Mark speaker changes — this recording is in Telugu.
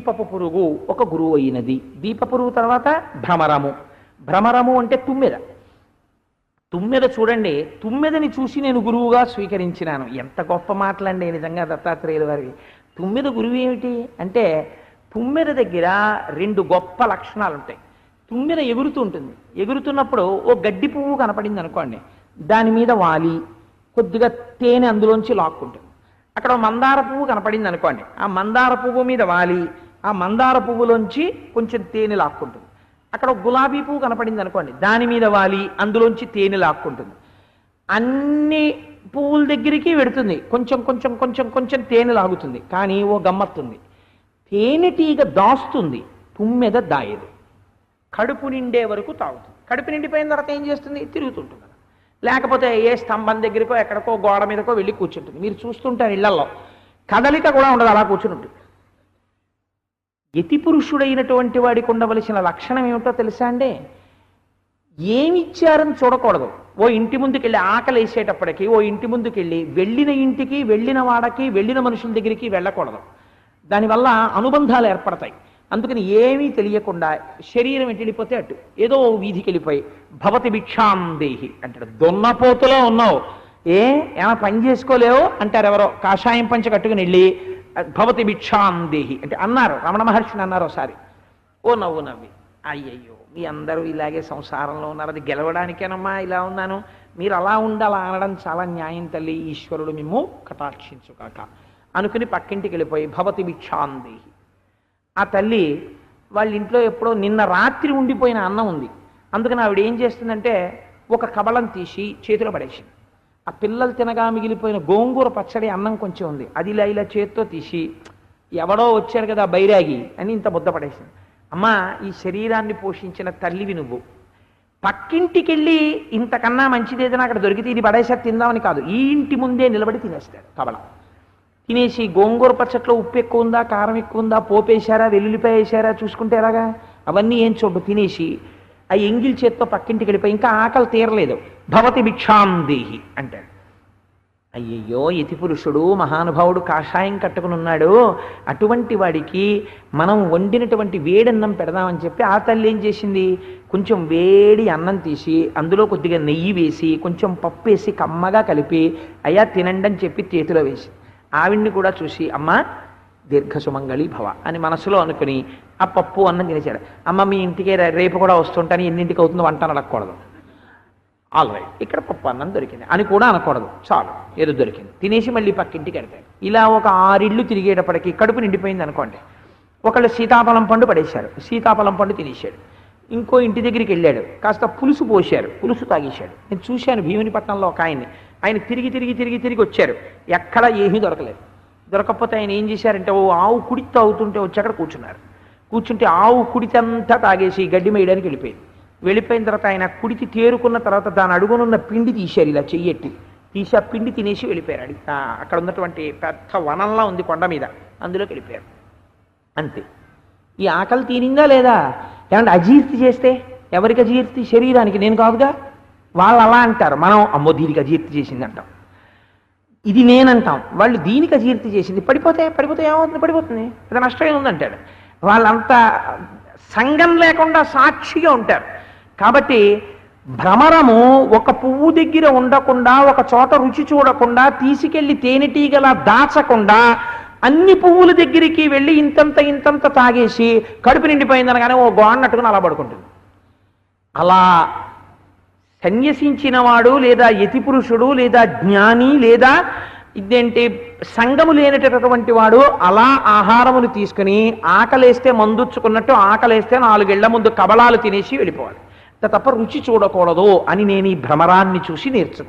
Speaker 1: దీపపు పురుగు ఒక గురువు అయినది. దీప పురుగు తర్వాత భ్రమరము. భ్రమరము అంటే తుమ్మెద. తుమ్మెద చూడండి, తుమ్మెదని చూసి నేను గురువుగా స్వీకరించినాను. ఎంత గొప్ప మాటలండి నిజంగా దత్తాత్రేయుల వారికి. తుమ్మెద గురువు ఏమిటి అంటే, తుమ్మెద దగ్గర రెండు గొప్ప లక్షణాలు ఉంటాయి. తుమ్మెద ఎగురుతూ ఉంటుంది. ఎగురుతున్నప్పుడు ఓ గడ్డి పువ్వు కనపడింది అనుకోండి, దాని మీద వాలి కొద్దిగా తేనె అందులోంచి లాక్కుంటుంది. అక్కడ మందార పువ్వు కనపడింది అనుకోండి, ఆ మందార పువ్వు మీద వాలి ఆ మందార పువ్వులోంచి కొంచెం తేనె లాక్కుంటుంది. అక్కడ గులాబీ పువ్వు కనపడింది అనుకోండి, దాని మీద వాలి అందులోంచి తేనె లాక్కుంటుంది. అన్ని పువ్వుల దగ్గరికి వెడుతుంది, కొంచెం కొంచెం కొంచెం కొంచెం తేనె లాగుతుంది. కానీ ఓ గమ్మత్తుంది, తేనెటీగ దాస్తుంది, తుమ్మెద దాయదు. కడుపు నిండే వరకు తాగుతుంది. కడుపు నిండిపోయిన తర్వాత ఏం చేస్తుంది? తిరుగుతుంటుంది. లేకపోతే ఏ స్తంభం దగ్గరకో ఎక్కడికో గోడ మీదకో వెళ్ళి కూర్చుంటుంది. మీరు చూస్తుంటారు ఇళ్లలో కదలిక కూడా ఉండదు, అలా కూర్చుని ఉంటుంది. యతి పురుషుడైనటువంటి వాడికి ఉండవలసిన లక్షణం ఏమిటో తెలుసా అండి? ఏమిచ్చారని చూడకూడదు. ఓ ఇంటి ముందుకెళ్ళి ఆకలి వేసేటప్పటికి ఓ ఇంటి ముందుకెళ్ళి వెళ్ళిన ఇంటికి వెళ్ళిన వాడకి వెళ్ళిన మనుషుల దగ్గరికి వెళ్ళకూడదు. దానివల్ల అనుబంధాలు ఏర్పడతాయి. అందుకని ఏమీ తెలియకుండా శరీరం ఎటు వెళ్ళిపోతే అటు ఏదో వీధికి వెళ్ళిపోయి భవతి భిక్షాం దేహి అంటాడు. దొన్నపోతులో ఉన్నావు, ఏమైనా పని చేసుకోలేవు అంటారు ఎవరో. కాషాయం పంచ కట్టుకుని వెళ్ళి భవతి భిక్షాం దేహి అంటే అన్నారు. రమణ మహర్షిని అన్నారు ఒకసారి. ఓ నవ్వు నవ్వి, అయ్యయ్యో మీ అందరూ ఇలాగే సంసారంలో ఉన్నారు, అది గెలవడానికేనమ్మా ఇలా ఉన్నాను, మీరు అలా ఉండాలా అనడం చాలా న్యాయం తల్లి, ఈశ్వరుడు మిమ్ము కటాక్షించుకాక అనుకుని పక్కింటికి వెళ్ళిపోయి భవతి భిక్షాం దేహి. ఆ తల్లి వాళ్ళ ఇంట్లో ఎప్పుడో నిన్న రాత్రి ఉండిపోయిన అన్నం ఉంది. అందుకని ఆవిడ ఏం చేస్తుందంటే ఒక కబళం తీసి చేతిలో పడేసింది. ఆ పిల్లలు తినగా మిగిలిపోయిన గోంగూర పచ్చడి అన్నం కొంచెం ఉంది, అది ఇలా ఇలా చేతితో తీసి ఎవడో వచ్చారు కదా బైరాగి అని ఇంత ముద్ద పడేసింది. అమ్మా, ఈ శరీరాన్ని పోషించిన తల్లివి నువ్వు, పక్కింటికి వెళ్ళి ఇంతకన్నా మంచిది ఏదైనా అక్కడ దొరికితే ఇది పడేసారి తిందామని కాదు, ఈ ఇంటి ముందే నిలబడి తినేస్తాడు కబళం. తినేసి గోంగూర పచ్చట్లో ఉప్పు ఎక్కువ ఉందా, కారం ఎక్కువ ఉందా, పోపేశారా, వెల్లుల్లిపాయ వేసారా చూసుకుంటే ఎలాగా, అవన్నీ ఏం చూడు తినేసి ఆ ఎంగిల్ చేత్తో పక్కింటికి వెళ్ళిపోయి ఇంకా ఆకలి తీరలేదు, భవతి భిక్షాం దేహి అంటాడు. అయ్యయ్యో యతి పురుషుడు మహానుభావుడు కాషాయం కట్టుకుని ఉన్నాడు, అటువంటి వాడికి మనం వండినటువంటి వేడన్నం పెడదామని చెప్పి ఆ తల్లి ఏం చేసింది, కొంచెం వేడి అన్నం తీసి అందులో కొద్దిగా నెయ్యి వేసి కొంచెం పప్పు వేసి కమ్మగా కలిపి అయ్యా తినండి అని చెప్పి చేతిలో వేసి ఆవిడ్ని కూడా చూసి అమ్మ దీర్ఘసుమంగళి భవ అని మనసులో అనుకుని ఆ పప్పు అన్నం తినేశాడు. అమ్మ మీ ఇంటికి రేపు కూడా వస్తుంటాను, ఎన్నింటికి అవుతుందో వంట అడగకూడదు, ఆల్రైట్ ఇక్కడ పప్పు అన్నం దొరికింది అని కూడా అనకూడదు, చాలు ఏదో దొరికింది తినేసి మళ్ళీ పక్కింటికి వెళ్తాడు. ఇలా ఒక 6 ఇళ్ళు తిరిగేటప్పటికి కడుపు నిండిపోయింది అనుకోండి. ఒకళ్ళు సీతాఫలం పండు పడేశారు, సీతాఫలం పండు తినేశాడు. ఇంకో ఇంటి దగ్గరికి వెళ్ళాడు, కాస్త పులుసు పోశారు, పులుసు తాగేశాడు. నేను చూశాను భీమునిపట్నంలో ఒక ఆయన్ని, ఆయన తిరిగి తిరిగి తిరిగి తిరిగి వచ్చారు, ఎక్కడ ఏమీ దొరకలేదు. దొరకకపోతే ఆయన ఏం చేశారంటే ఓ ఆవు కుడితో అవుతుంటే వచ్చి అక్కడ కూర్చున్నారు. కూర్చుంటే ఆవు కుడితంతా తాగేసి గడ్డి మేయడానికి వెళ్ళిపోయింది. వెళ్ళిపోయిన తర్వాత ఆయన కుడితి తేరుకున్న తర్వాత దాని అడుగునున్న పిండి తీశారు, ఇలా చెయ్యెట్టి తీసి ఆ పిండి తినేసి వెళ్ళిపోయారు. అక్కడ ఉన్నటువంటి పెద్ద వనంలా ఉంది కొండ మీద, అందులోకి వెళ్ళిపోయారు. అంతే. ఈ ఆకలి తీరిందా లేదా? ఏమంటే అజీర్తి చేస్తే ఎవరికి అజీర్తి? శరీరానికి, నేను కాదుగా. వాళ్ళు అలా అంటారు, మనం అమ్మో దీనికి అజీర్తి చేసింది అంటాం, ఇది నేనంటాం, వాళ్ళు దీనికి అజీర్తి చేసింది, పడిపోతే ఏమవుతుంది, పడిపోతుంది, అది నష్టమే ఉందంటాడు. వాళ్ళంతా సంగం లేకుండా సాక్షిగా ఉంటారు. కాబట్టి భ్రమరము ఒక పువ్వు దగ్గర ఉండకుండా, ఒక చోట రుచి చూడకుండా, తీసుకెళ్లి తేనెటీగలా దాచకుండా అన్ని పువ్వుల దగ్గరికి వెళ్ళి ఇంతంత ఇంతంత తాగేసి కడుపు నిండిపోయిందనగానే ఓ గోడనట్టుకుని అలా పడుకుంటుంది. అలా సన్యసించిన వాడు లేదా యతి పురుషుడు లేదా జ్ఞాని లేదా ఇదేంటి సంగము లేనటువంటి వాడు అలా ఆహారమును తీసుకుని ఆకలేస్తే మందుచ్చుకున్నట్టు ఆకలేస్తే 4 ఏళ్ల ముందు కబళాలు తినేసి వెళ్ళిపోవాలి, తప్ప రుచి చూడకూడదు అని నేను ఈ భ్రమరాన్ని చూసి నేర్చుకున్నాను.